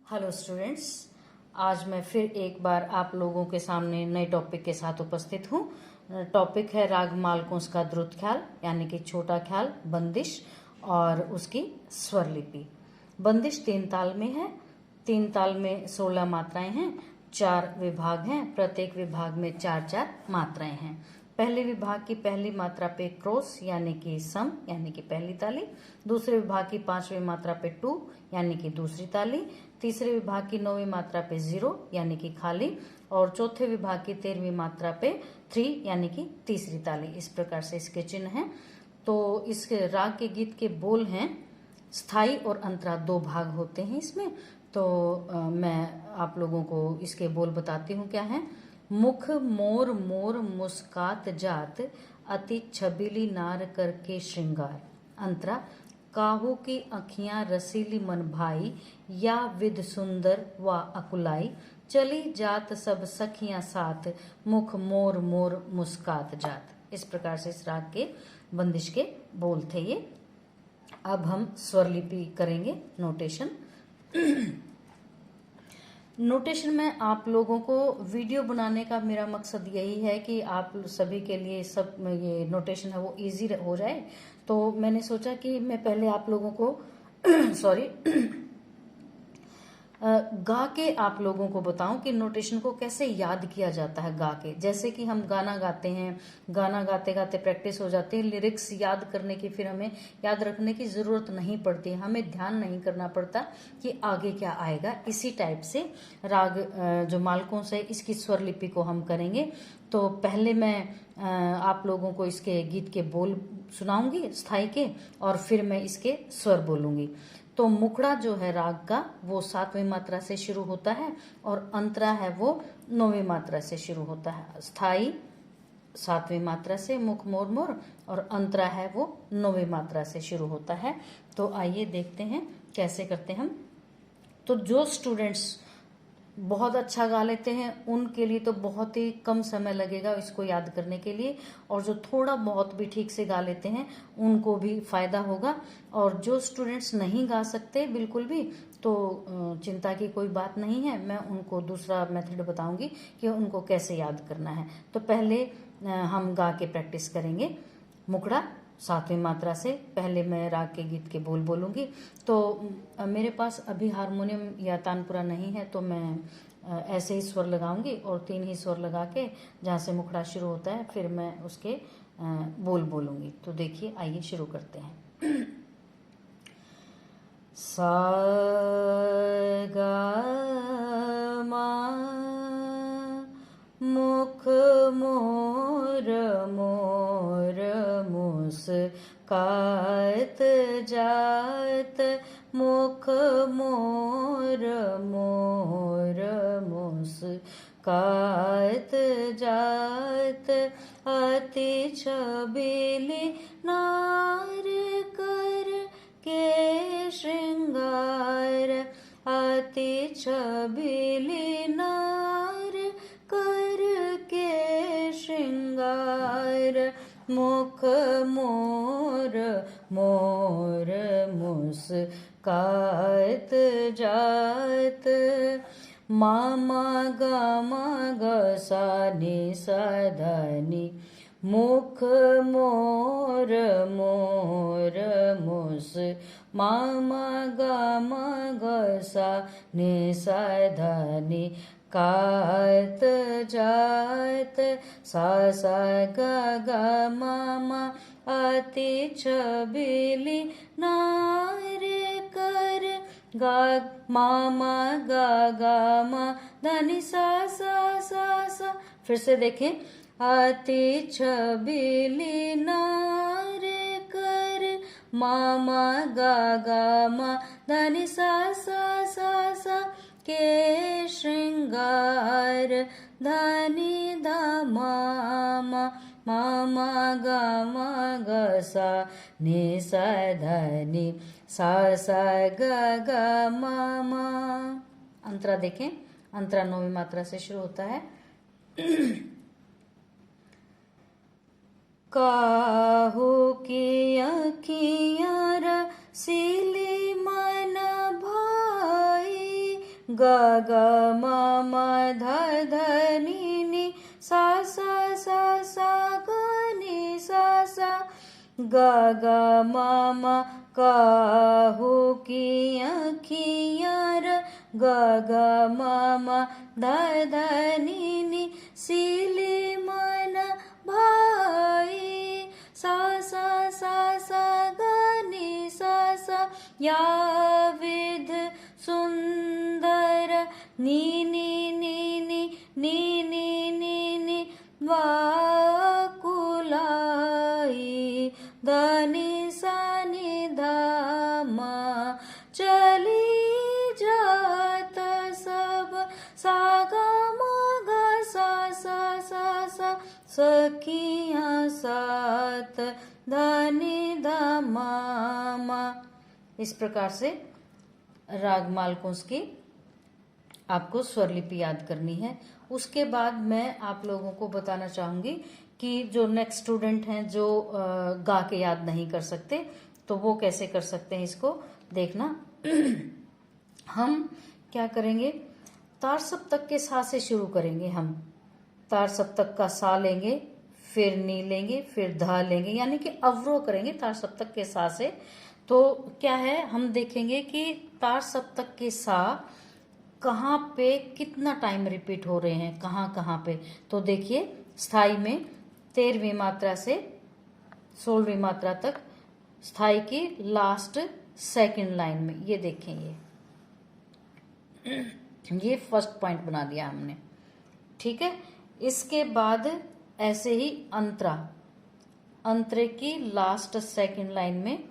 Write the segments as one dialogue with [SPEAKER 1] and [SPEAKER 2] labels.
[SPEAKER 1] Hello students, आज मैं फिर एक बार आप लोगों के सामने नए टॉपिक के साथ उपस्थित हूँ। टॉपिक है राग मालकुंस का द्रुत ख्याल यानी कि छोटा ख्याल, बंदिश और उसकी स्वर लिपि। बंदिश 3 ताल में है। 3 ताल में 16 मात्राएं हैं, 4 विभाग हैं, प्रत्येक विभाग में 4-4 मात्राएं हैं। पहले विभाग की पहली मात्रा पे क्रॉस यानी कि सम यानी कि पहली ताली, दूसरे विभाग की 5वीं मात्रा पे टू यानी कि दूसरी ताली, तीसरे विभाग की 9वीं मात्रा पे 0 यानी कि खाली और चौथे विभाग की 13वीं मात्रा पे 3 यानी कि तीसरी ताली। इस प्रकार से इसके चिन्ह हैं। तो इस राग के गीत के बोल हैं स्थाई और अंतरा, 2 भाग होते हैं इसमें। तो मैं आप लोगों को इसके बोल बताती हूँ क्या है। मुख मोर मोर मुस्कात जात, अति छबीली नार करके श्रृंगार। अंतरा, काहू की अखियां रसीली मन भाई, या विध सुंदर व अकुलाई, चली जात सब सखियां साथ, मुख मोर मोर मुस्कात जात। इस प्रकार से इस राग के बंदिश के बोल थे ये। अब हम स्वर लिपि करेंगे, नोटेशन। नोटेशन में आप लोगों को वीडियो बनाने का मेरा मकसद यही है कि आप सभी के लिए सब ये नोटेशन है वो इजी हो जाए। तो मैंने सोचा कि मैं पहले आप लोगों को सॉरी गा के आप लोगों को बताऊं कि नोटेशन को कैसे याद किया जाता है गा के। जैसे कि हम गाना गाते हैं, गाना गाते गाते प्रैक्टिस हो जाती है, लिरिक्स याद करने की फिर हमें याद रखने की जरूरत नहीं पड़ती, हमें ध्यान नहीं करना पड़ता कि आगे क्या आएगा। इसी टाइप से राग जो मालकुंस है इसकी स्वर लिपि को हम करेंगे। तो पहले मैं आप लोगों को इसके गीत के बोल सुनाऊंगी स्थाई के, और फिर मैं इसके स्वर बोलूंगी। तो मुखड़ा जो है राग का वो 7वीं मात्रा से शुरू होता है और अंतरा है वो 9वीं मात्रा से शुरू होता है। स्थाई 7वीं मात्रा से, मुख मोर मोर, और अंतरा है वो 9वीं मात्रा से शुरू होता है। तो आइए देखते हैं कैसे करते हैं हम। तो जो स्टूडेंट्स बहुत अच्छा गा लेते हैं उनके लिए तो बहुत ही कम समय लगेगा इसको याद करने के लिए, और जो थोड़ा बहुत भी ठीक से गा लेते हैं उनको भी फायदा होगा। और जो स्टूडेंट्स नहीं गा सकते बिल्कुल भी, तो चिंता की कोई बात नहीं है, मैं उनको दूसरा मेथड बताऊंगी कि उनको कैसे याद करना है। तो पहले हम गा के प्रैक्टिस करेंगे। मुखड़ा 7वीं मात्रा से पहले मैं राग के गीत के बोल बोलूंगी। तो मेरे पास अभी हारमोनियम या तानपुरा नहीं है, तो मैं ऐसे ही स्वर लगाऊंगी और 3 ही स्वर लगा के जहाँ से मुखड़ा शुरू होता है फिर मैं उसके बोल बोलूंगी। तो देखिए, आइए शुरू करते हैं। सा गा मा, मुख मोर मोर मुस्कात जात, मुख मोर मोर मुस्कात जात, अति छबीली नार कर के श्रृंगार, अति छबीली नार कर के श्रृंगार, मुख मोर मोर मुस्कात जात, मामा गामा गसा नि सधनी, मुख मोर मोर मुस, मामा गामा गसा नि सधनी, कात जात, सा सा गा गा मामा, अति छबीली नार कर, गा मामा गा गा मा धनी सा सा सा सा। फिर से देखें, अति छबीली नार कर, मामा गा गा मा धनी सा सा सा सा, के श्रृंगार, धनी ध मामा, मामा गा मा ग सा नि सा धनी, सा सा ग ग मामा। अंतरा देखें, अंतरा 9वीं मात्रा से शुरू होता है। काहू की अखियां रसीली मन भाई, ग ग म म ध ध नि नि सा सा सा सा ग नि सा सा ग ग म म काहू की अखियाँ र ग ग म म ध ध नि नि सिली मन भाई सा सा सा सा ग नि सा सा या विध सुंदर नी नी नी नी नी नी नी नी वाकुलाई धनि सा नि धा मा चली जात सब सा ग म ग सा सा सा सा सखियाँ साथ धनि धा मा मा। इस प्रकार से राग मालकुंस की आपको स्वरलिपि याद करनी है। उसके बाद मैं आप लोगों को बताना चाहूंगी कि जो नेक्स्ट स्टूडेंट हैं जो गा के याद नहीं कर सकते तो वो कैसे कर सकते हैं, इसको देखना। हम क्या करेंगे, तार सप्तक के सा से शुरू करेंगे। हम तार सप्तक का सा लेंगे, फिर नी लेंगे, फिर धा लेंगे, यानी कि अवरोह करेंगे तार सप्तक के सा से। तो क्या है, हम देखेंगे कि तार सप्तक के सा कहाँ पे कितना टाइम रिपीट हो रहे हैं, कहाँ कहाँ पे। तो देखिए, स्थाई में 13वीं मात्रा से 16वीं मात्रा तक, स्थाई की लास्ट सेकंड लाइन में, ये देखें, ये फर्स्ट पॉइंट बना दिया हमने, ठीक है। इसके बाद ऐसे ही अंतरे की लास्ट सेकंड लाइन में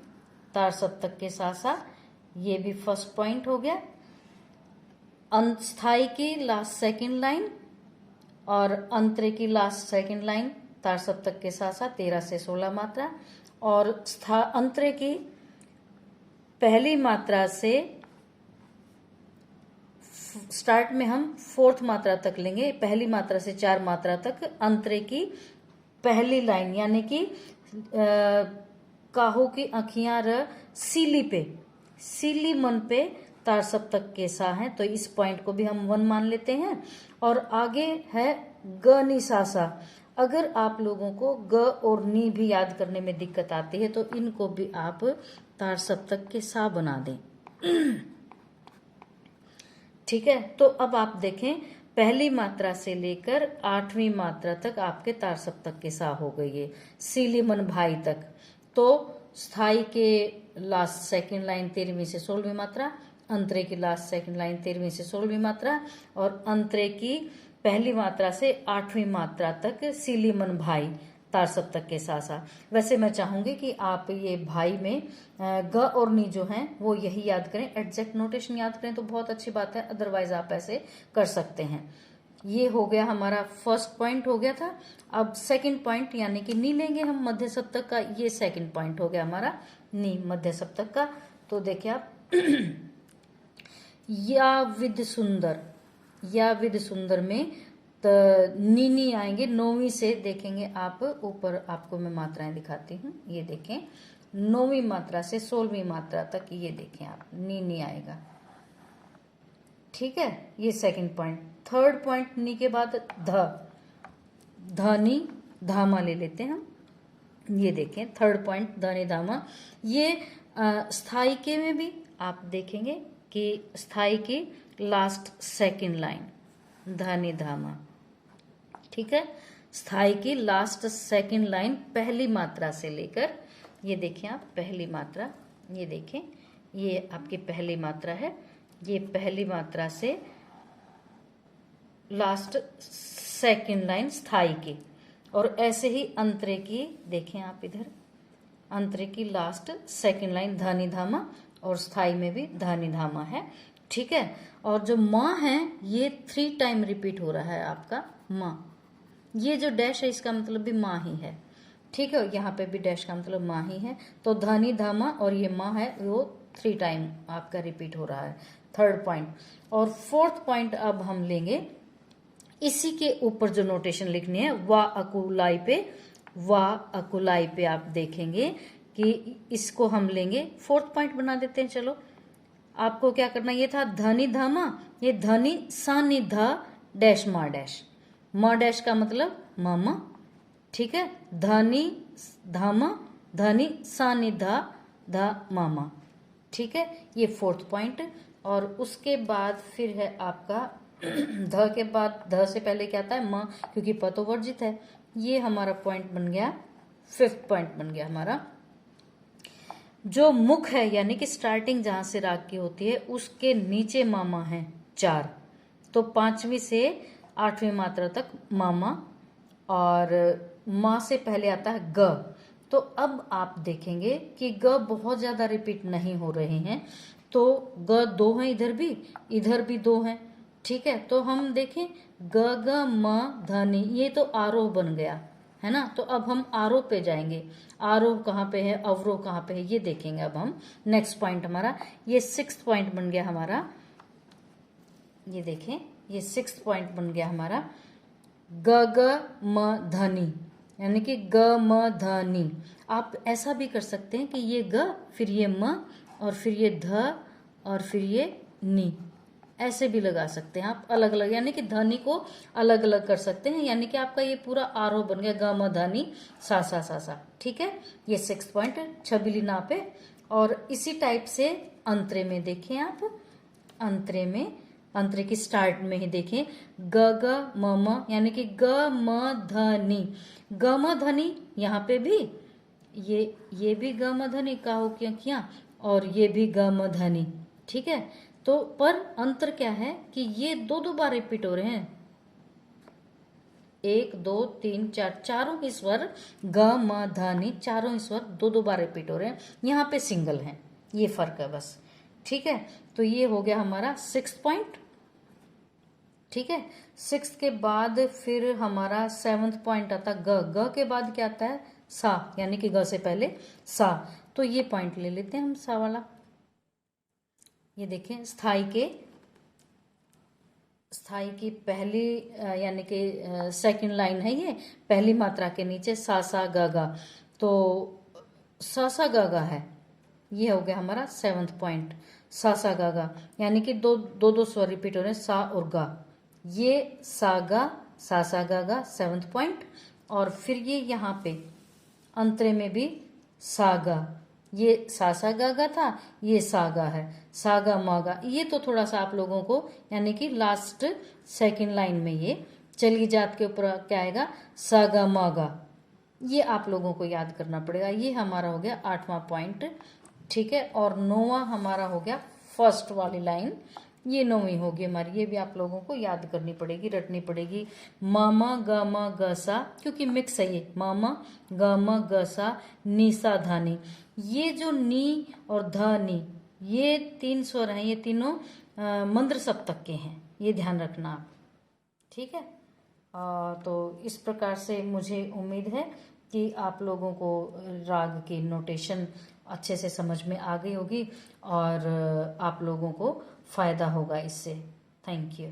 [SPEAKER 1] तार सप्तक के साथ साथ, ये भी फर्स्ट पॉइंट हो गया। स्थाई की लास्ट सेकंड लाइन और अंतरे की लास्ट सेकंड लाइन तार सप्तक के साथ साथ 13 से 16 मात्रा, और अंतरे की पहली मात्रा से स्टार्ट में हम 4th मात्रा तक लेंगे, पहली मात्रा से 4 मात्रा तक अंतरे की पहली लाइन, यानी कि काहू की अखियां र सीली पे, सीली मन पे तार सप्तक के सा है, तो इस पॉइंट को भी हम 1 मान लेते हैं। और आगे है ग नि सा सा। अगर आप लोगों को ग और नी भी याद करने में दिक्कत आती है तो इनको भी आप तार सप्तक के सा बना दें, ठीक है। तो अब आप देखें, पहली मात्रा से लेकर 8वीं मात्रा तक आपके तार सप्तक के सा हो गई है, सीली मन भाई तक। तो स्थाई के लास्ट सेकंड लाइन 13वीं से 16वीं मात्रा, अंतरे की लास्ट सेकंड लाइन 13वीं से 16वीं मात्रा, और अंतरे की पहली मात्रा से 8वीं मात्रा तक सीली मन भाई तार सप्तक के सा सा। वैसे मैं चाहूंगी कि आप ये भाई में ग और नी जो हैं वो यही याद करें, एग्जैक्ट नोटेशन याद करें तो बहुत अच्छी बात है, अदरवाइज आप ऐसे कर सकते हैं। ये हो गया हमारा फर्स्ट पॉइंट हो गया था। अब सेकंड पॉइंट यानी कि नी लेंगे हम मध्य सप्तक का, ये सेकंड पॉइंट हो गया हमारा नी मध्य सप्तक का। तो देखिए आप या विद सुंदर, या विद सुंदर में तो नी आएंगे 9वीं से, देखेंगे आप ऊपर, आपको मैं मात्राएं दिखाती हूँ, ये देखें 9वीं मात्रा से 16वीं मात्रा तक, ये देखें आप नी आएगा, ठीक है। ये सेकंड पॉइंट। थर्ड पॉइंट नी के बाद धनी धामा ले लेते हैं हम, ये देखें थर्ड पॉइंट धनी धामा। ये स्थाई के में भी आप देखेंगे कि स्थाई की लास्ट सेकंड लाइन धनी धामा, ठीक है। स्थाई की लास्ट सेकंड लाइन पहली मात्रा से लेकर, ये देखें आप पहली मात्रा, ये देखें ये आपकी पहली मात्रा है, ये पहली मात्रा से लास्ट सेकंड लाइन स्थाई की, और ऐसे ही अंतरे की देखें आप इधर, अंतरे की लास्ट सेकंड लाइन धनी धामा, और स्थाई में भी धनी धामा है, ठीक है। और जो माँ है ये 3 टाइम रिपीट हो रहा है आपका माँ, ये जो डैश है इसका मतलब भी माँ ही है, ठीक है। यहाँ पे भी डैश का मतलब माँ ही है, तो धनी धामा और ये माँ है वो 3 टाइम आपका रिपीट हो रहा है, थर्ड पॉइंट। और फोर्थ पॉइंट अब हम लेंगे, इसी के ऊपर जो नोटेशन लिखनी है वा अकुलाई पे, वा अकुलाई पे आप देखेंगे कि इसको हम लेंगे, फोर्थ पॉइंट बना देते हैं, चलो आपको क्या करना, ये था धनी धमा, ये धनी सा नि ध डैश मा डैश, मा डैश का मतलब मामा, ठीक है, धनी धमा धनी सा नि ध मामा, ठीक है, ये 4th पॉइंट। और उसके बाद फिर है आपका ध के बाद, ध से पहले क्या आता है म, क्योंकि प तो वर्जित है। ये हमारा पॉइंट बन गया, 5th पॉइंट बन गया हमारा। जो मुख है यानी कि स्टार्टिंग जहां से राग की होती है उसके नीचे मामा है 4, तो 5वीं से 8वीं मात्रा तक मामा, और माँ से पहले आता है ग। तो अब आप देखेंगे कि ग बहुत ज्यादा रिपीट नहीं हो रहे हैं, तो ग 2 हैं, इधर भी 2 हैं, ठीक है। तो हम देखें ग ग म ध नि, ये तो आरोह बन गया है ना। तो अब हम आरोह पे जाएंगे, आरोह कहाँ पे है, अवरोह कहाँ पे है, ये देखेंगे अब हम। नेक्स्ट पॉइंट हमारा ये 6th पॉइंट बन गया हमारा, ये देखें ये 6th पॉइंट बन गया हमारा, ग ग म ध नि, यानी कि ग म ध नि। आप ऐसा भी कर सकते हैं कि ये ग फिर ये म और फिर ये ध और फिर ये नि, ऐसे भी लगा सकते हैं आप अलग अलग, यानी कि ध्वनि को अलग अलग कर सकते हैं। यानी कि आपका ये पूरा आरोह बन गया ग म ध नि सा सा सा सा, ठीक है। ये 6th पॉइंट छबिली ना पे। और इसी टाइप से अंतरे में देखें आप, अंतरे में, अंतरे की स्टार्ट में ही देखें ग ग म म, यानी कि ग म ध नि, ग म ध नि, यहाँ पे भी ये भी ग म ध नि का हो किया, और ये भी ग म ध नि, ठीक है। तो पर अंतर क्या है कि ये 2 बार रिपीट हो रहे हैं, 1 2 3 4, चारों ही स्वर ग म ध नि, चारों ही स्वर 2 बार रिपीट हो रहे हैं, यहाँ पे सिंगल है, ये फर्क है बस, ठीक है। तो ये हो गया हमारा 6th पॉइंट, ठीक है। 6th के बाद फिर हमारा 7th पॉइंट आता ग, ग के बाद क्या आता है सा, यानी कि ग से पहले सा। तो ये पॉइंट ले लेते हैं हम सा वाला, ये देखें स्थाई की पहली यानी कि 2nd लाइन है, ये पहली मात्रा के नीचे सा सा गा गा, तो सा सा गा गा है, ये हो गया हमारा 7th पॉइंट, सा सा गा गा, यानी कि दो स्वर रिपीट हो रहे हैं सा और गा, ये सा गा सा गा गा 7th पॉइंट। और फिर ये यहाँ पे अंतरे में भी सा गा, ये सा सा गा गा था, ये सा गा है, सा गा मा गा। ये तो थोड़ा सा आप लोगों को यानी कि लास्ट 2nd लाइन में ये चली जात के ऊपर क्या आएगा सा गा मा गा, ये आप लोगों को याद करना पड़ेगा। ये हमारा हो गया 8वां पॉइंट, ठीक है। और 9वां हमारा हो गया फर्स्ट वाली लाइन, ये 9वीं होगी हमारी, ये भी आप लोगों को याद करनी पड़ेगी, रटनी पड़ेगी। मामा ग म ग सा, क्योंकि मिक्स है ये, मामा ग म ग सा नी सा धा नी, ये जो नी और ध नी, ये 3 स्वर हैं, ये तीनों मंद्र सप्तक के हैं, ये ध्यान रखना आप, ठीक है। तो इस प्रकार से मुझे उम्मीद है कि आप लोगों को राग की नोटेशन अच्छे से समझ में आ गई होगी और आप लोगों को फायदा होगा इससे। Thank you.